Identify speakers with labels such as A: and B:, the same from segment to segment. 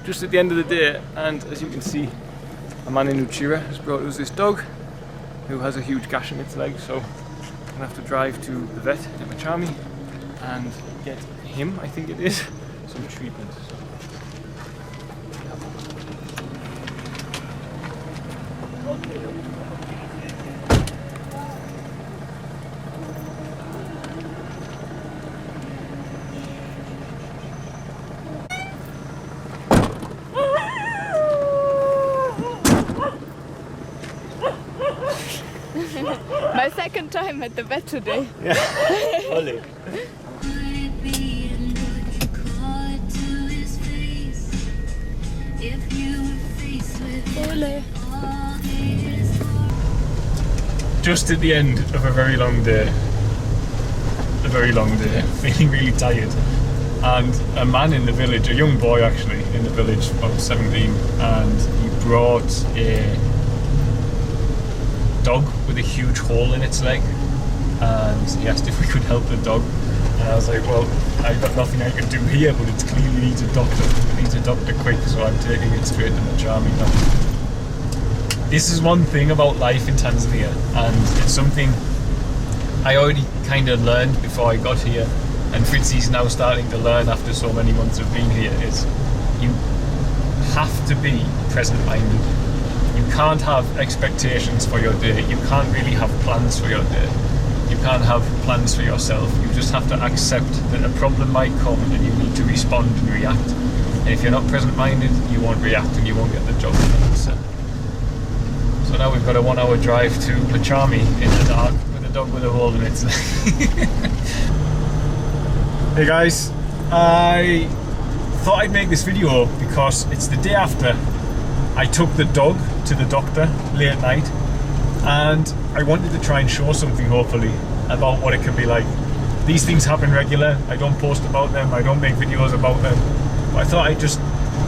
A: Just at the end of the day, and as you can see, a man in Uchira has brought us this dog who has a huge gash in its leg, so I'm gonna have to drive to the vet at Wanyama and get him, I think it is, some treatment.
B: My second time at the vet today.
A: Yeah, Ollie. Just at the end of a very long day, feeling really tired, and a man in the village, a young boy actually in the village, about 17, and he brought a dog with a huge hole in its leg, and he asked if we could help the dog, and I was like, well, I've got nothing I can do here, but it clearly needs a doctor. It needs a doctor quick, so I'm taking it straight to Wanyama now. This is one thing about life in Tanzania, and it's something I already kind of learned before I got here, and Fritzi's now starting to learn after so many months of being here, is you have to be present-minded. You can't have expectations for your day. You can't really have plans for your day. You can't have plans for yourself. You just have to accept that a problem might come and you need to respond and react. And if you're not present-minded, you won't react and you won't get the job done. So now we've got a 1 hour drive to Wanyama in the dark with a dog with a hole in its leg. Hey guys, I thought I'd make this video because it's the day after I took the dog to the doctor late at night, and I wanted to try and show something, hopefully, about what it can be like. These things happen regular. I don't post about them, I don't make videos about them, but I thought I'd just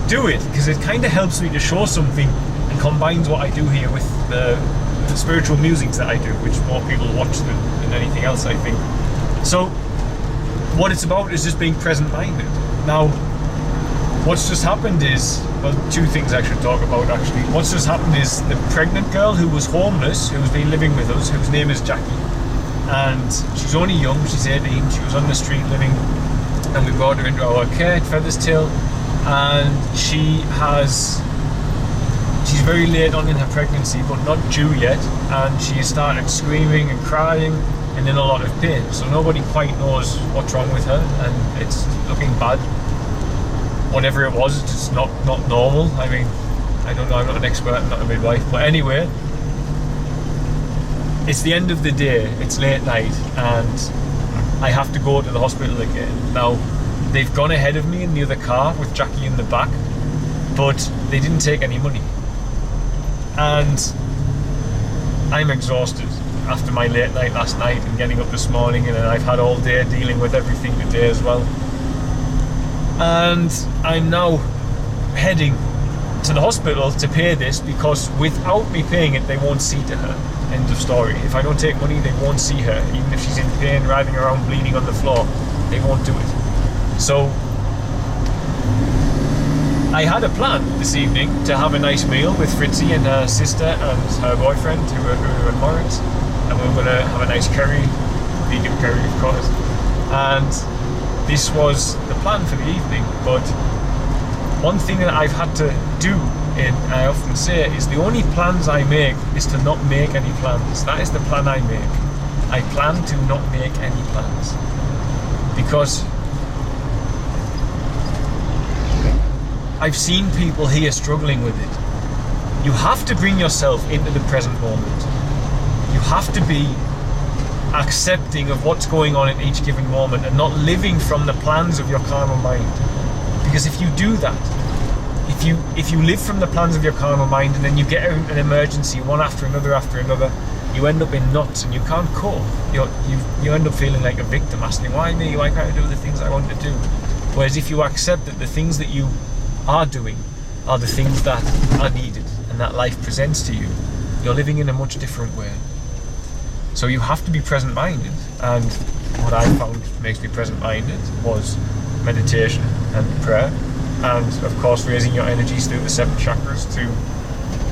A: do it because it kind of helps me to show something and combines what I do here with the spiritual musics that I do, which more people watch than anything else, I think. So what it's about is just being present-minded. Now, what's just happened is, well, two things I should talk about actually. What's just happened is the pregnant girl who was homeless, who's been living with us, whose name is Jackie, and she's only young, she's 18, she was on the street living, and we brought her into our care at Featherstail, and she's very late on in her pregnancy, but not due yet, and she has started screaming and crying and in a lot of pain, so nobody quite knows what's wrong with her, and it's looking bad. Whatever it was, it's just not normal. I mean, I don't know, I'm not an expert, I'm not a midwife, but anyway, it's the end of the day, it's late night, and I have to go to the hospital again. Now, they've gone ahead of me in the other car with Jackie in the back, but they didn't take any money. And I'm exhausted after my late night last night and getting up this morning, and I've had all day dealing with everything today as well. And I'm now heading to the hospital to pay this, because without me paying it, they won't see to her. End of story. If I don't take money, they won't see her. Even if she's in pain, writhing around, bleeding on the floor, they won't do it. So I had a plan this evening to have a nice meal with Fritzi and her sister and her boyfriend who are in Lawrence, and we were going to have a nice curry, vegan curry of course, and this was the plan for the evening. But one thing that I've had to do, and I often say, is the only plans I make is to not make any plans. That is the plan I make. I plan to not make any plans, because I've seen people here struggling with it. You have to bring yourself into the present moment. You have to be accepting of what's going on at each given moment and not living from the plans of your karma mind. Because if you do that, if you live from the plans of your karma mind and then you get an emergency one after another, you end up in knots and you can't cope. You end up feeling like a victim, asking, why me? Why can't I do the things I want to do? Whereas if you accept that the things that you are doing are the things that are needed and that life presents to you, you're living in a much different way. So you have to be present-minded, and what I found makes me present-minded was meditation and prayer, and of course raising your energies through the 7 chakras to,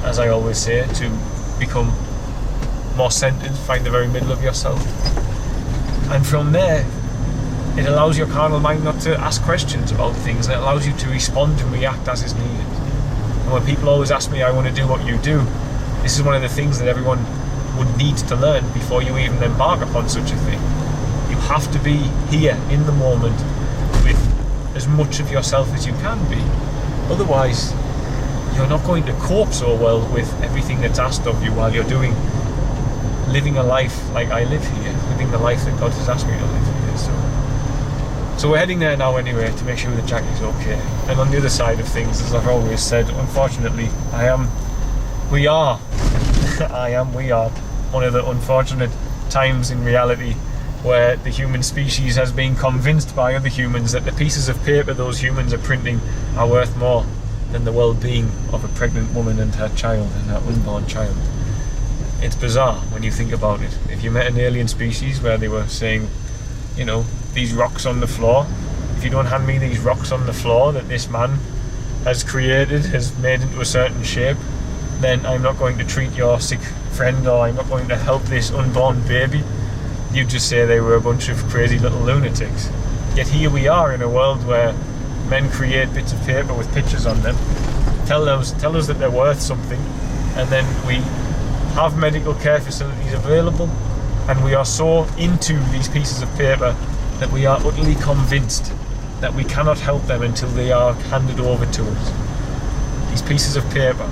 A: as I always say, to become more centered, find the very middle of yourself. And from there, it allows your carnal mind not to ask questions about things, and it allows you to respond and react as is needed. And when people always ask me, I want to do what you do, this is one of the things that everyone would need to learn before you even embark upon such a thing. You have to be here in the moment with as much of yourself as you can be. Otherwise, you're not going to cope so well with everything that's asked of you while you're living a life like I live here, living the life that God has asked me to live here. So we're heading there now anyway to make sure that Jackie's okay. And on the other side of things, as I've always said, unfortunately, we are one of the unfortunate times in reality where the human species has been convinced by other humans that the pieces of paper those humans are printing are worth more than the well-being of a pregnant woman and her child and her unborn child. It's bizarre when you think about it. If you met an alien species where they were saying, you know, these rocks on the floor, if you don't hand me these rocks on the floor that this man has created, has made into a certain shape, then I'm not going to treat your sick friend, or I'm not going to help this unborn baby. You'd just say they were a bunch of crazy little lunatics. Yet here we are in a world where men create bits of paper with pictures on them, tell us that they're worth something, and then we have medical care facilities available, and we are so into these pieces of paper that we are utterly convinced that we cannot help them until they are handed over to us. These pieces of paper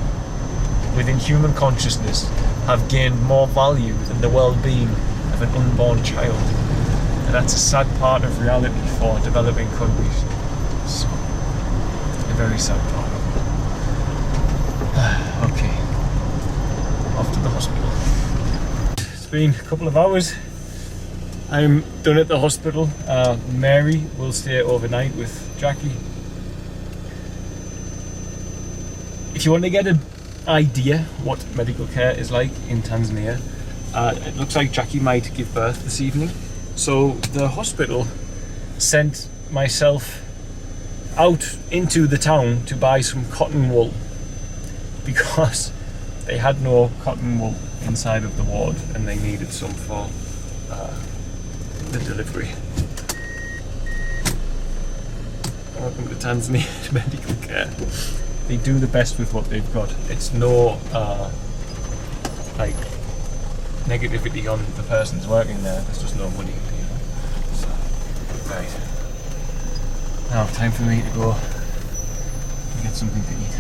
A: within human consciousness have gained more value than the well-being of an unborn child, and that's a sad part of reality for developing countries. So, a very sad part of it. Okay, off to the hospital. It's been a couple of hours. I'm done at the hospital. Mary will stay overnight with Jackie. If you want to get an idea what medical care is like in Tanzania, it looks like Jackie might give birth this evening. So the hospital sent myself out into the town to buy some cotton wool because they had no cotton wool inside of the ward and they needed some for the delivery. Welcome to Tanzania medical care. They do the best with what they've got. It's no like negativity on the person's working there. There's just no money, you know. So, right. Now, time for me to go and get something to eat.